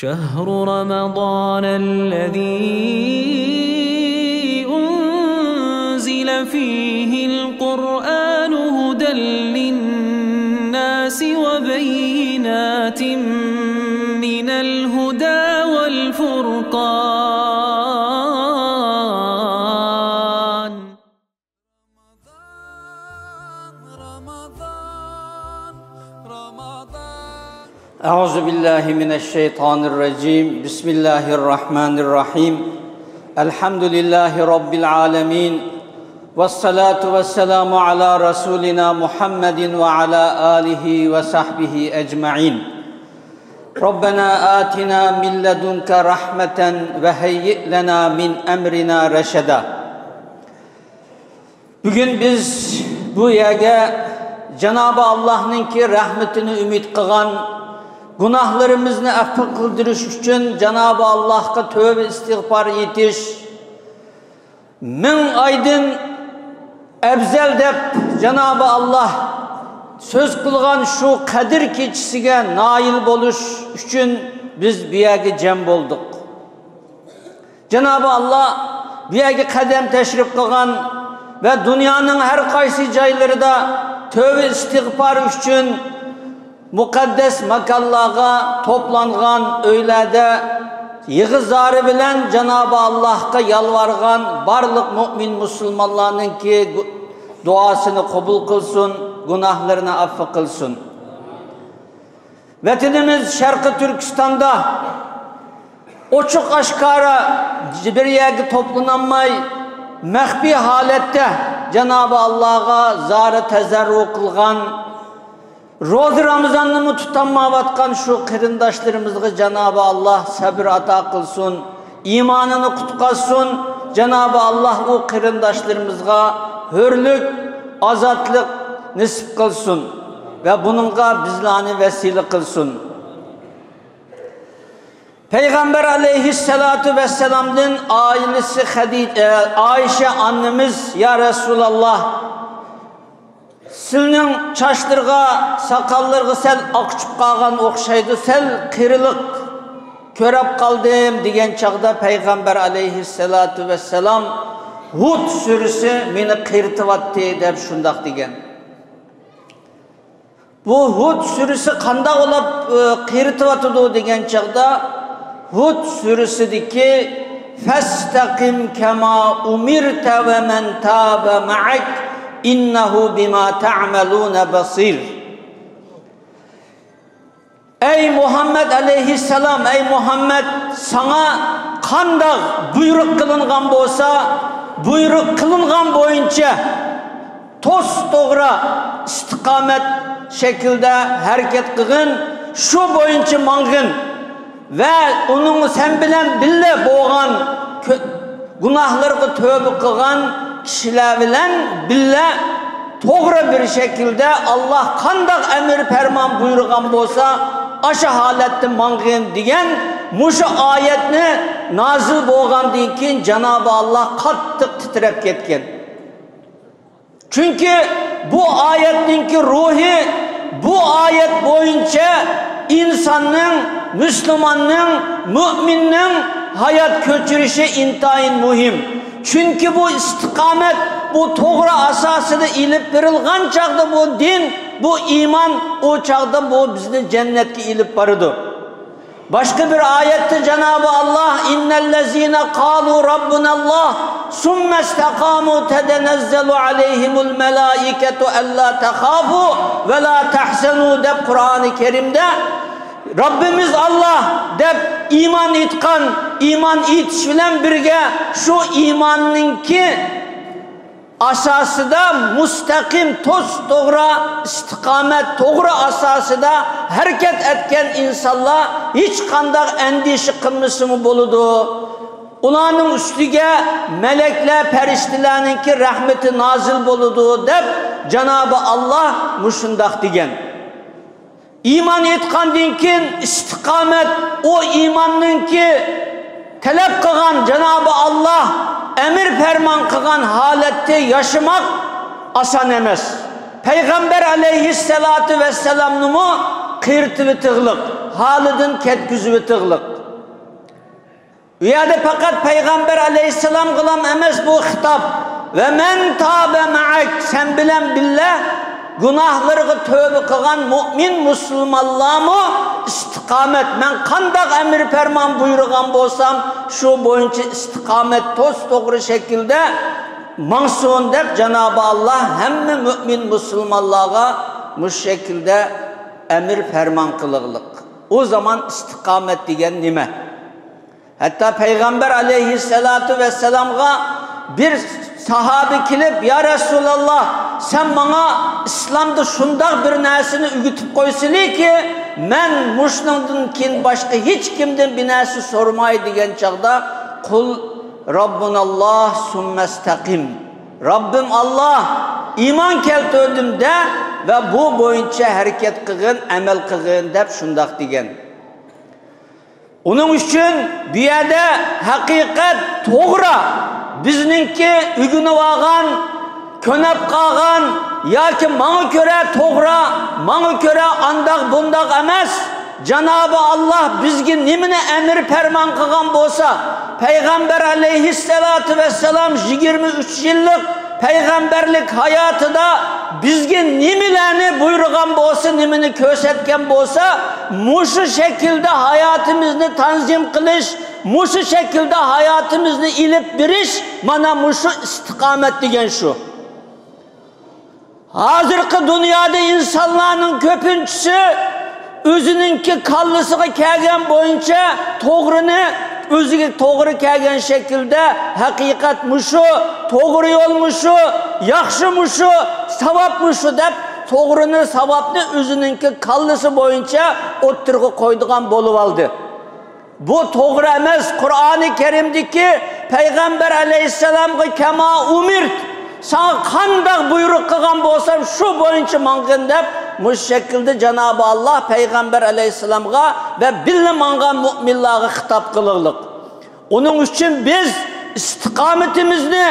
شهر رمضان الذي أنزل فيه القرآن هدى للناس وبينات من الهدى والفرقان. أعوذ بالله من الشيطان الرجيم. بسم الله الرحمن الرحيم. الحمد لله رب العالمين. والصلاة والسلام على رسولنا محمد وعلى آله وصحبه أجمعين. ربنا آتنا من لدنك رحمة وهيئ لنا من أمرنا رشدا. Bugün biz bu yerge Cenab-ı Allah'ın ki rahmetini ümit kılgan, günahlarımızı affı kıldırış için Cenab-ı Allah'a tövbe istiğfar yetiş, min aydın ebzel dep Cenab-ı Allah söz kılgan şu kadir keçisine nail boluş için biz bir yerge cem olduk. Cenab-ı Allah bir yerge kadem teşrif kılgan ve dünyanın her kaysi cayları da tövbe istiğfar için mukaddes makallağa toplangan öylede yığızarı bilen Cenab-ı Allah'a yalvargan barlık mümin Müslümanların ki duasını kabul kılsın, günahlarını affı kılsın. Vatanımız Şarkı Türkistan'da oçuk aşkara bir yerde toplanamay mehbi halette Cenab-ı Allah'a zar-ı tezerru kılgan, Roz Ramazan'ını tutanmavatkan şu kırındaşlarımızı Cenab-ı Allah sabır ata kılsın, imanını kutlasın. Cenab-ı Allah o kırındaşlarımıza hürlük, azatlık nisip kılsın ve bununla bizlerini vesile kılsın. Peygamber aleyhissalatu vesselam'ın ailesi Ayşe annemiz, ya Resulallah, sizning çaştırga, sakallarga sel akçıp kalgan okşaydı, sel kırılık körep kaldım diyen çağda Peygamber aleyhissalatu vesselam Hud sürüsü meni kırtıvattı dep şundak diyen. Bu Hud sürüsü kanda olup kırtıvatıdı diyen çağda Hud sürüsüdeki festakim kema umirte ve men tabe ma'ak İnnehu bima ta'melûne basir. Ey Muhammed aleyhisselam, ey Muhammed, sana kandak buyruk kılıngan bolsa, buyruk kılıngan boyunca toz doğra istikamet şekilde hareket kılın, şu boyunca mangın ve onun sen bilen bille boğan günahlarını tövbe kılgan kişiler bilen bille doğru bir şekilde Allah kandak emir ferman buyurgan bolsa aşağı halette mangın diyen muşu ayetini nazil boğan dikin Cenab-ı Allah kattık titrek ketken. Çünkü bu ayetinki ruhi bu ayet boyunca insanın, Müslümanın, müminin hayat köçürüşü intayın mühim. Çünkü bu istikamet, bu doğru asasını ilip verilgan çağda bu din, bu iman o çağda bu bizni cennetke ilip varıdı. Başka bir ayette Cenab-ı Allah innellezine kalu rabbunallah summe istakamu tedenezzelu aleyhimul melaiketu ella tehafu ve la tahsenu dep Kur'an-ı Kerim'de Rabbimiz Allah dep iman itkan, iman itişilen birge şu imanınki asası da müstakim, toz doğru istikamet, doğru asası da hareket etken insanlar hiç kandak endişe kılması mı boludu? Ulanın üstüge melekler, periştilerinki rahmeti nazil boludu dep Cenab-ı Allah muşundak digen. İman etkan dinkin istikamet o imanın ki talep kılgan Cenab-ı Allah emir ferman kılgan halette yaşamak asan emez. Peygamber aleyhissalatu vesselam'ın kıyırtı ve tığlık halidan ketkizib tıglık. Uyada fakat Peygamber aleyhisselam kılam emes bu hitap. Ve men tabe ma'ak, sen bilen billah, günahlarını tövbe kılan mümin musulmanlarımı istikamet. Men kandak emir ferman buyurgan bolsam, şu boyunca istikamet toz doğru şekilde mansun dep Cenab-ı Allah hemme mümin musulmanlarga bu şekilde emir ferman kılırlık. O zaman istikamet diyen nime? Hatta Peygamber aleyhissalatu vesselam'a bir sahabi kilip, ya Resulallah sen bana İslam'da şundak bir nesini ügütüp koysili ki men muşnundan kin başka hiç kimden bir nesi sormayı diyen çağda kul Rabbunallah sümmestakim, Rabbim Allah iman keltördüm de ve bu boyunca hareket kılın, emel kılın dep şundak diyen. Onun için bir yerde hakikat doğru. Bizninki ügünü vagan, könep kagan, ya ki bana göre doğru, bana göre andak bundak emez. Cenab-ı Allah bizge nimine emir ferman kılgan bolsa, Peygamber aleyhissalatu vesselam 23 yıllık peygamberlik hayatıda bizge nimilerini buyurgan bolsa, nimini kösetken bolsa, muşu şekilde hayatımızı tanzim kılış, muşu şekilde hayatımızı ilip biriş, mana muşu istikamet diyen şu. Hazırki dünyada insanların köpüncüsü özününki kallısıga kelgen boyunca doğrunu özüge doğru kelgen şekilde hakikat muşu, doğru yol muşu, yakşı muşu, savap muşu dep doğrunu, savapını özününki kallısı boyunca oturgu koyduğun bolup aldı. Bu doğru emez. Kur'an-ı Kerim'deki Peygamber aleyhisselam'ı kema umirt, sana kandak buyruk kılgan bolsam şu boyunca mangın dep bu şekilde Cenab-ı Allah Peygamber aleyhisselam'a ve billi mangan müminlere hitap kılırlık. Onun için biz istikametimizni,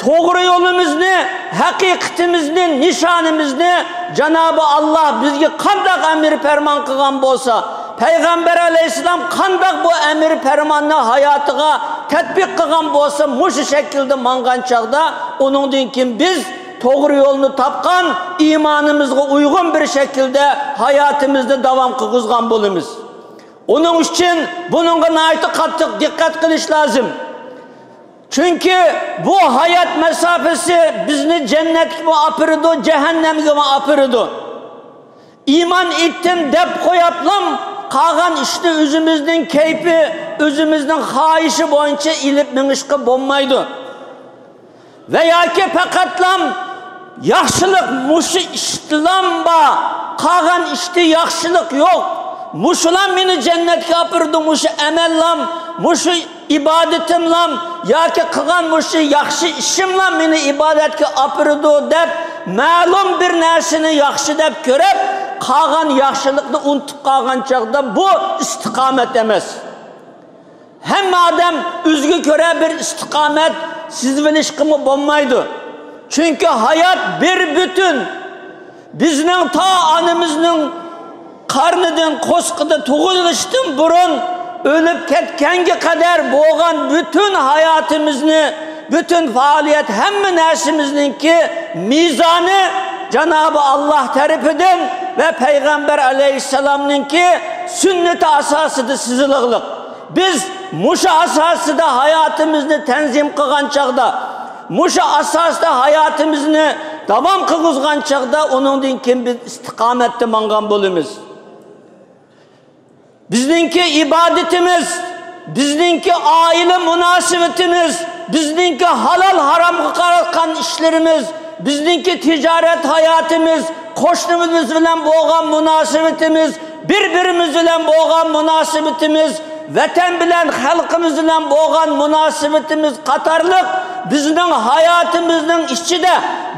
doğru yolumuzni, hakikatimizni, nişanimizni Cenab-ı Allah bizge kandak emir ferman kılgan bolsa, Peygamber aleyhisselam kandak bu emir fermanını hayatıga tetbik kılgan bolsa, muşu şekilde mangan çağda onun dinkin biz doğru yolunu tapkan, imanımızga uygun bir şekilde hayatımızda devam kılgızgan bolumuz. Onun için bununla naiti kattık dikkat kılış lazım. Çünkü bu hayat mesafesi bizni cennet gibi apırdı, cehennem gibi apırdı. İman ettim dep koyaplam, kalan işte özümüzün keyfi, özümüzün haişi boyunca ilip minişki bulmaydı. Veya ki pakatlam, yaxşılık muşu iştilamba, kalan işte yaxşılık yok. Muşulam beni cennetke apırdı, muşu emellam, muşu ibadetimlam, ya ki kılan muşu yaxşı işimlam beni ibadetke apırdı dep, malum bir nersini yaxşı dep körep, kalan yaxşılıklı unutup kalan çağda bu istikamet emez. Hem adam üzgü köre bir istikamet siz bilişkimi bulmaydı. Çünkü hayat bir bütün. Bizning ta anımızın karnıdan koskıda tuğuluştun burun ölüp ketkengi kadar boğan bütün hayatımızını, bütün faaliyet hemme nersimizinki mizanı Cenab-ı Allah tarafından ve Peygamber aleyhisselam'ınki sünnet-i asasıdır siziliğlik. Biz muşa asasıda hayatımızı tenzim kılgan çağda, muşa asasıda hayatımızı devam kılgızgan çağda onun dinkin bir istikamette mangan bolumuz. Bizninki ibadetimiz, bizninki aile münasebetimiz, bizninki halal haram kılan işlerimiz, bizninki ticaret hayatımız, koşnumuz bilen boğan münasebetimiz, birbirimiz bilen boğan münasebetimiz, vatan bilen halkımız bilen boğan münasebetimiz katarlık bizning hayatımızın içinde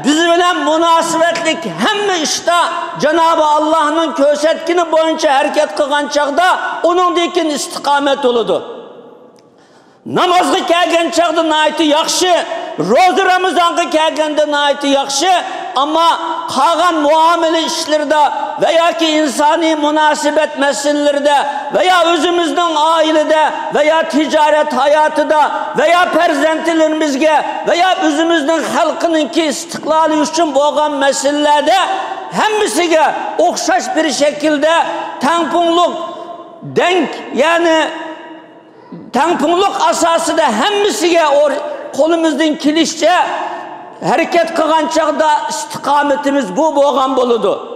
biz bilen münasebetlik hemme işte Cenab-ı Allah'ın kösetkini boyunca hareket kılgan çağda onun dikin istikamet oludu. Namazga kelgan çağda naiti yaxşı, roza Ramazanga kelganda naiti yaxşı, ama kalan muamele işlerde veya ki insani münasebet meselelerinde veya özümüzün ailede veya ticaret hayatıda veya perzentilerimizge veya özümüzün halkının ki istiklali için boğan meselelerde hemmisige okşaş bir şekilde tanpunluk denk yani tanpunluk asasıda hemmisige o kolumuzdan kilişçe hareket kılgan çağda istikametimiz bu boğan boludu.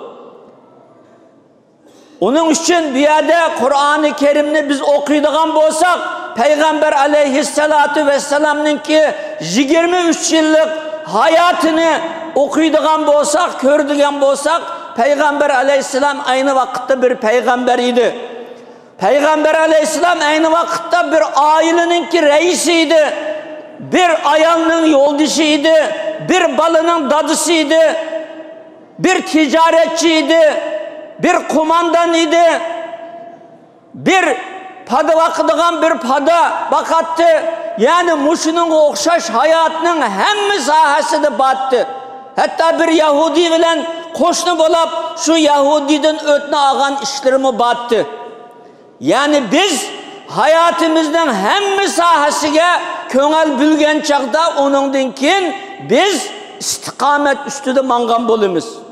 Onun için bir yerde Kur'an-ı Kerim'ni biz okuyduğun bolsak Peygamber aleyhissalatu vesselam'ın ki 23 yıllık hayatını okuyduğun bolsak, gördüğün bolsak Peygamber aleyhisselam aynı vakitte bir peygamber idi. Peygamber aleyhisselam aynı vakitte bir ailenin ki reisiydi. Bir ayağının yoldaşıydı, bir balının dadısıydı, bir ticaretçiydi, bir kumandan idi, bir pada vakıdığan bir pada bakattı. Yani muşunun okşaş hayatının hem sahası da battı. Hatta bir Yahudi bilen koşnu bulup şu Yahudiden ötüne ağan işlerimi battı. Yani biz hayatımızdan hem sahasıga köngel bülgen çağda onundan keyin biz istikamet üstüde mangan bolumuz.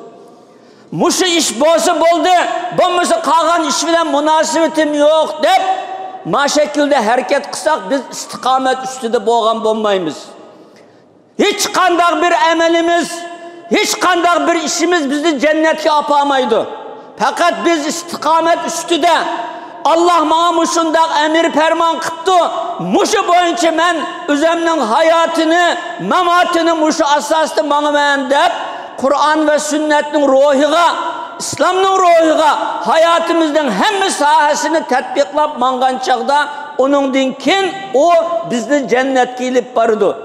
Muşu iş bolsa boldu, bolmasa kalgan iş bilen münasebetim yok dep ma şekilde hareket kılsak biz istikamet üstüde boğan bolmayız. Hiç kandak bir emelimiz, hiç kandak bir işimiz bizi cennetke apamaydı. Fakat biz istikamet üstüde Allah bana muşundak emir ferman kıptı. Muşu boyunca ben özümün hayatını, mematını muşu asaslı bana ben dep Kur'an ve sünnetin ruhiga, İslam'ın ruhiga hayatımızdan hem sahasını tatbiklap mangan çağda onun dinkin o bizni cennetke ilip barıdı.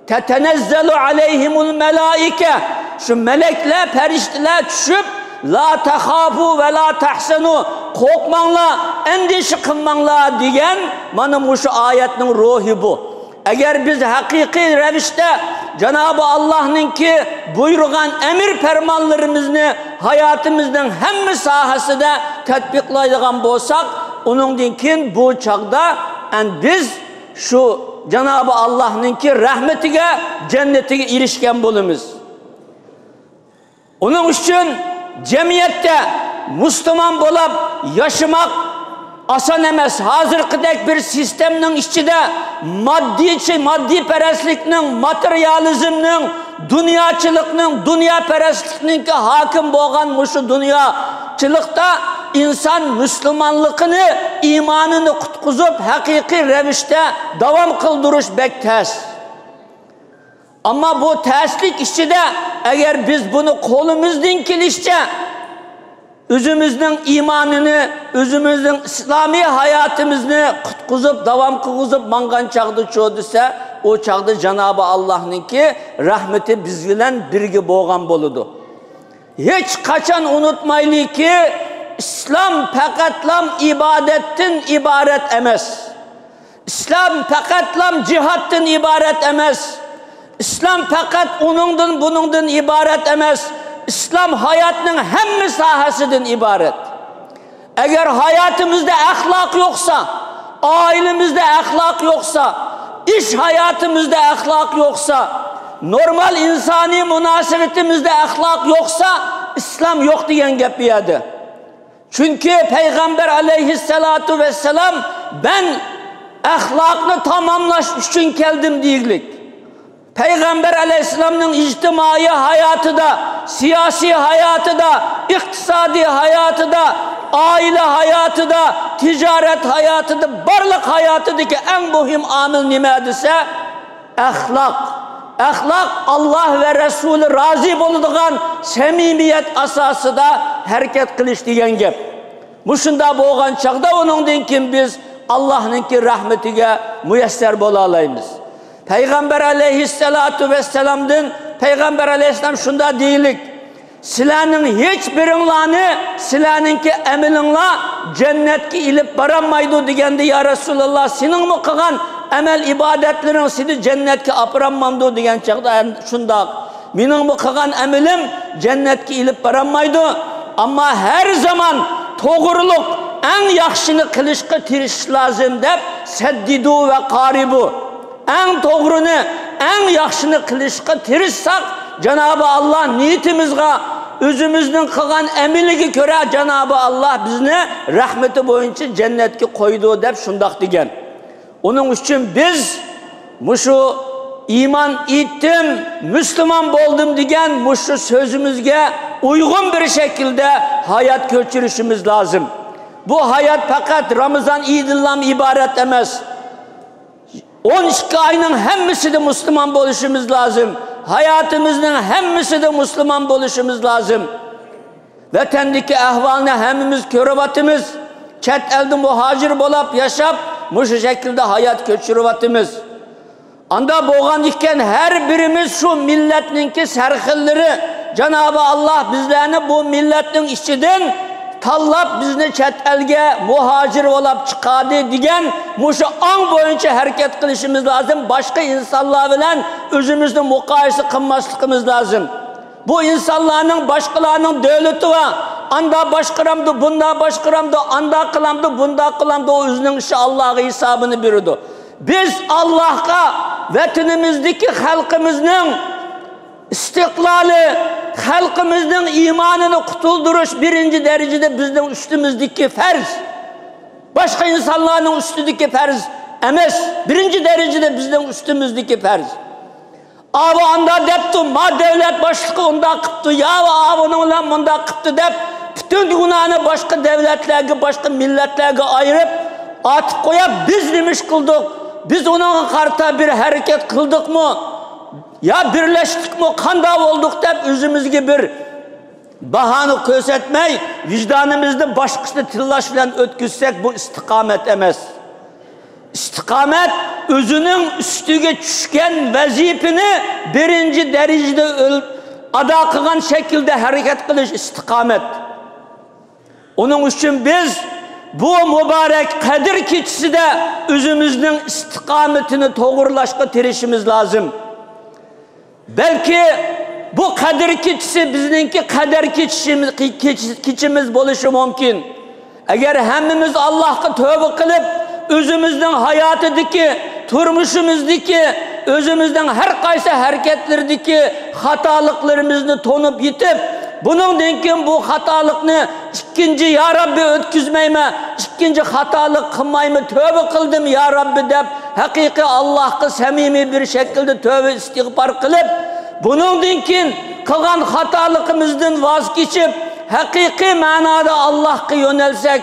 Tetenezzelu aleyhimul melaike şu melekler, periştiler düşüp la tahafu ve la tahsenu korkmanla, endişe kılmanla diyen mana şu ayetin ruhi bu. Eğer biz hakiki revişte Cenab-ı Allah'ın ki buyurgan emir fermanlarımızı hayatımızdan hem sahası da tatbiklaydıgan bolsak onun dinkin bu çağda biz şu Cenab-ı Allah'ın ki rahmetine, cennetine erişken bolumuz. Onun için cemiyette Müslüman bolup yaşamak asan emes. Hazırkıdek bir sistemin içinde maddi perestlikinin, materyalizminin, dünyaçılıkının, dünya perestlikinin ki hakim boğan muşu dünyaçılıkta insan Müslümanlıkını, imanını kutkuzup hakiki revişte devam kıldırış bek ters. Ama bu terslik içinde eğer biz bunu kolumuzdan kilişçe özümüzün imanını, özümüzün İslami hayatımızı kutkuzup, devam kılgızıp mangan çağda çoğduysa o çağda Cenab-ı Allah'ın ki rahmeti biz bilen birge boğan boludu. Hiç kaçan unutmaylı ki İslam fekatlam ibadetten ibaret emez. İslam fekatlam cihattan ibaret emez. İslam fakat onundan bunundan ibaret emez. İslam hayatının hem sahasından ibaret. Eğer hayatımızda ahlak yoksa, ailemizde ahlak yoksa, iş hayatımızda ahlak yoksa, normal insani münasebetimizde ahlak yoksa, İslam yok diyen gep bir yerde. Çünkü Peygamber aleyhissalatu vesselam ben ahlakını tamamlaş için geldim diyelik. Peygamber aleyhisselam'ın ictimai hayatı da, siyasi hayatı da, iktisadi hayatı da, aile hayatı da, ticaret hayatı da, barlık hayatıdaki en mühim amil nimedise ahlak. Ahlak Allah ve Resulü razı bulduğun semimiyet asası da hareket kılış diyen gep. Muşunda boğan çağda onun dinkin biz Allah'ın ki rahmetine müyesser bolalayımız. Peygamber aleyhissalatu vesselam'dan Peygamber aleyhisselam şunda deyilik. Silanın hiçbirinlani silanınki emilinla cennetki ilip baramaydı digendi ya Resulallah. Senin mi kılan emel ibadetlerin seni cennetki apıranmamdı digen çağda şunda. Benim mi kılan emilim cennetki ilip baramaydı. Ama her zaman toğruluk en yaxşını kılışqa tiriş lazım deb seddidu ve qaribu. En toğrunu, en yaxşını kılışqa tirişsak Cenab-ı Allah niyetimizge özümüzün kılgan emiligi göre Cenab-ı Allah bizni rahmeti boyunca cennetki koydu deb şundaq degen. Onun için biz muşu iman ettim, Müslüman boldum degen muşu sözümüzge uygun bir şekilde hayat köçürüşümüz lazım. Bu hayat fakat Ramazan idillam ibaret emez. 12 ayının hemmisi de Müslüman boluşumuz lazım. Hayatımızın hemmisi de Müslüman boluşumuz lazım. Vatandaki ahvalına hemmimiz körüvatımız, çet elde muhacir bolap yaşap, muşu şekilde hayat köçürüvatımız. Anda boğan iken her birimiz şu milletninki serhilleri Cenab-ı Allah bizlerini bu milletin içinden tallap bizni çet elge muhacir olap çıkadı degen muşu an boyunca hareket kılışımız lazım. Başka insanlar bilen özümüzde mukayese kılmaslıkımız lazım. Bu insanların başkalarının devleti var. Anda başkıramdı, bunda başkıramdı, anda kılamdı, bunda kılamdı. O özünün işi Allah'a hesabını biriyordu. Biz Allah'a vatanimizdeki halkımızın istiklali, halkımızın imanını kutulduruş birinci derecede bizden üstümüzdeki ferz. Başka insanların üstündeki ferz emez. Birinci derecede bizden üstümüzdeki ferz. Abi anda deptu, ma devlet başlığı onda kıptı, ya avununla bunda kıptı dep, bütün günahını başka devletlerge, başka milletlerge ayırıp, atıp koyup biz demiş kıldık. Biz onun karta bir hareket kıldık mı? Ya birleştik mi? Kanda olduk dep özümüzge bir bahane kösetmey, vicdanımızda başkasını tillaş bilen ötküzsek bu istikamet emez. İstikamet özünün üstüge düşken vazifini birinci derecede ada kılgan şekilde hareket kılış istikamet. Onun için biz bu mübarek Kadir keçisi de özümüzün istikametini doğrulaşka tirişimiz lazım. Belki bu Kadir keçisi bizninki kader keçimiz boluşu mümkün. Eğer hemimiz Allah'a tövbe kılıp özümüzden hayatıdaki, turmuşumuzdaki, özümüzden her kaysi hareketlerdeki hatalıklarımızı tonup yitip bunun denken bu hatalıkını ikinci ya Rabbi ötküzmeyme, ikinci hatalık kılmayma, tövbe kıldım ya Rabbi dep hakiki Allah'a samimi bir şekilde tövbe istiğfar kılıp bunun denken kılgan hatalıkımızdan vazgeçip hakiki manada Allah'a yönelsek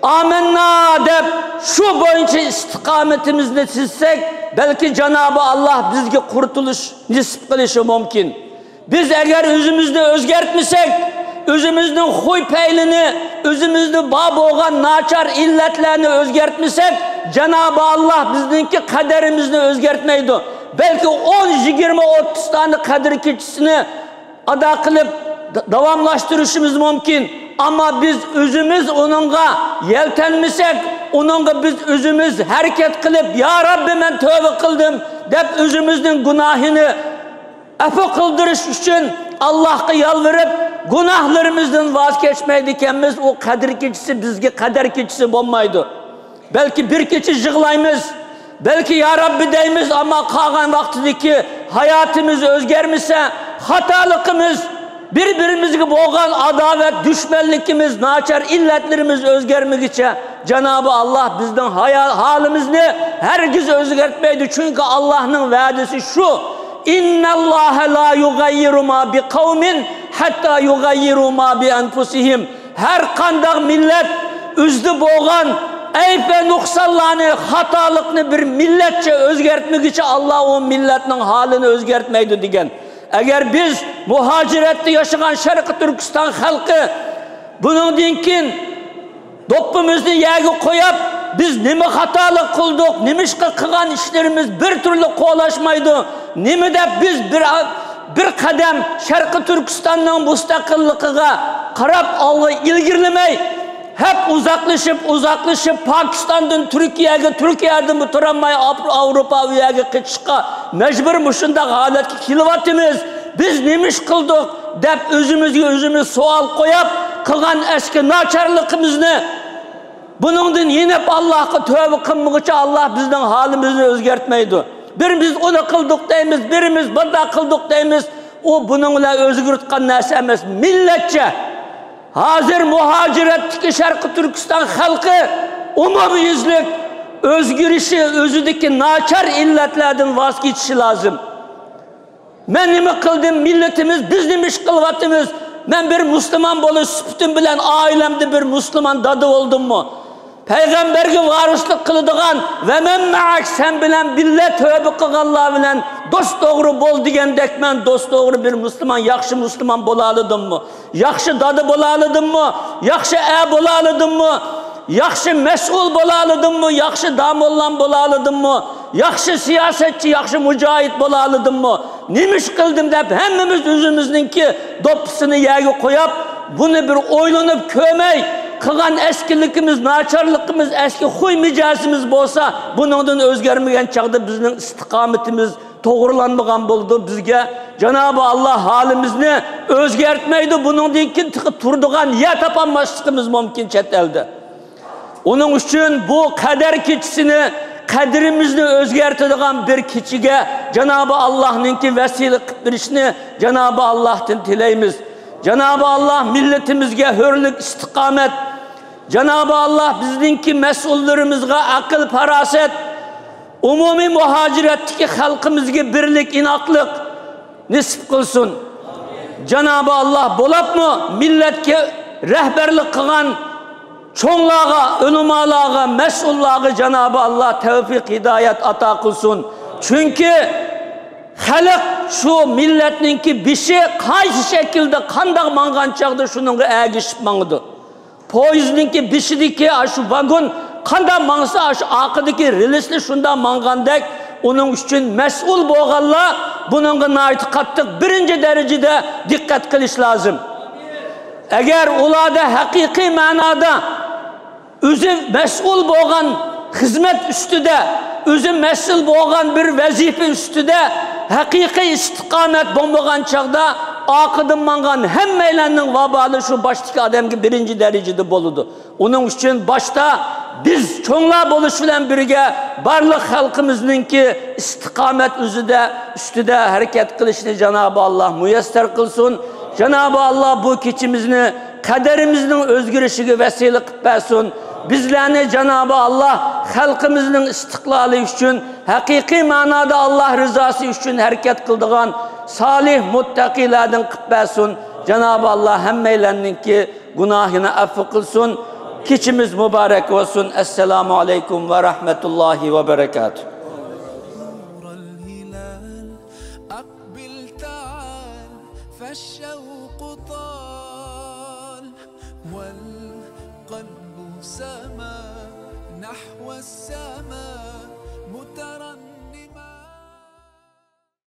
amenna dep şu boyunca istikametimizni çizsek belki Cenab-ı Allah bizge kurtuluş nisip kılışı mümkün. Biz eğer özümüzde özgertmisek, özümüzün huy peylini, özümüzde bab olan naçar illetlerini özgertmisek, Cenab-ı Allah bizdenki kaderimizni özgertmeydi. Belki 10, 20, 30 tane kader keçisini ada kılıp davamlaştırışımız mümkün. Ama biz özümüz onunla yeltenmisek, onunla biz özümüz hareket kılıp ya Rabbi ben tövbe kıldım dep özümüzün günahını affı kıldırış için Allah'a yalvarıp günahlarımızdan vazgeçmeydikenmiz o kader keçisi bizge kader keçisi olmaydı. Belki bir keçi jığlayımız, belki ya Rabbi deyimiz ama kalgan vaktideki hayatımız özgermişse hatalıkımız birbirimizge boğan adavet, düşmanlıkımız, naçar illetlerimiz özgermekçe Cenab-ı Allah bizden halimizni herkes özgertmeydi. Çünkü Allah'ın vaadisi şu: İnna Allah la yugayyiru ma bi kavmin hatta yugayyiru ma bi enfusihim. Her kandak millet üzdü boğan eyb ve nuksallarını, hatalıkını bir milletçe özgertmekçe Allah o milletin halini özgertmeydi degen. Eğer biz muhacirette yaşayan Şarkı Türkistan halkı bunun dinkin toplumumuzun yeri koyup biz nime hatalık kıldık, nimişke kılan işlerimiz bir türlü kolaşmaydı, nime de biz bir kadem Şarkı Türkistan'ın müstakilliğine karab algı ilgirlemey hep uzaklaşıp Pakistan'dan Türkiye'ye, Türkiye'den bu turamayı Avrupa'ya kaçışka mecbur muşunda haletki kilovatimiz biz nemiş kıldık, deb özümüz savol qo'yib qilgan eski nacharligimizni buningdan yenib Allohga tövbe qilmoqcha Allah bizning holimizni o'zgartmaydi. Birimiz onu qildik deymiz, birimiz bunda qildik deymiz. O bunun bilan o'zgartgan narsa emas, millatcha. Hozir muhojiratdagi Sharqi Turkiston xalqi umumiyuzlik o'zgarishi o'zidagi nachar illatlardan voz kechishi lozim. Men nima qildim, millatimiz biz nima ish qilyapmiz? Men bir musulmon bo'lish sifatim bilan oilamda bir musulmon dada bo'ldimmi? Peygamberge varislik kılıdığan ve men ma'ak sen bilen billa tövbe qilganlar bilen dost doğru bol degandek men dost doğru bir Müslüman, yaxshi Müslüman bo'laladimmi? Yaxshi dadı bo'laladimmi? Yaxshi bo'laladimmi? Yaxshi mas'ul bo'laladimmi? Yaxshi damollan bo'laladimmi? Yaxshi siyasetçi, yaxshi mujohid bo'laladimmi? Nima ish qildim deb hammamiz o'zimizninki dopisini yerga qo'yib, buni bir o'ylanib ko'may qilgan eskilikimiz, nacharligimiz, eski huy mijozimiz bo'lsa, buningdan o'zgarmagan chaqda bizning istiqomatimiz to'g'rilanmagan bo'ldi. Bizga Cenab-ı Allah halimizni o'zgartmaydi. Buningdan keyin turadigan yer topolmasligimiz mumkin chet elda. Uning uchun bu qadar kechisini, qadrimizni o'zgartiradigan bir kechiga Cenab-ı Allah'ninki vesile qilib berishni Cenab-ı Allah'tan tilaymiz. Cenab-ı Allah milletimizge hürlük, istikamet, Cenab-ı Allah bizninki mesullerimizge akıl, faraset, umumi muhaciretteki halkımızga birlik, inaklık nisip kılsın. Cenab-ı Allah bolap mı milletke rehberlik kılan çoğlağa, ölümalığa, mesullağa Cenab-ı Allah tevfik, hidayet ata kılsın. Çünkü halk şu milletninki bişi qaysi şekilde qandaq mangan çağda şununla ergişip manıdı. Poyizninki bişidiki şu vagon qandaq mangsa şu aqıdaki relisli şunda mangandek onun üçün mesul boğalla bununla naiti qattiq birinci derecede dikkat qilish lazım. Eğer ularda hakiki manada özü mesul boğan hizmet üstüde özü mesul boğan bir vazife üstüde hakiki istikamet bombagan çağda akıdın mangan hemmeylerinin vabalı şu baştaki adamki birinci derecede boludu. Onun için başta biz çoğunlar buluş bilen birge barlık halkımızınki istikamet üstüde hareket kılışını Cenab-ı Allah müyesser kılsın. Cenab-ı Allah bu keçimizni kaderimizin özgürüşüge vesile kıppersin. Bizlerini Cenab-ı Allah halkımızın istiklali için, hakiki manada Allah rızası için hareket kıldığan salih muttakilerden kıppersin. Cenab-ı Allah hemmeylerinin ki günahını affı kılsın. Keçimiz mübarek olsun. Esselamu aleyküm ve rahmetullahi ve berekatuhu. سما نحو السماء مترنما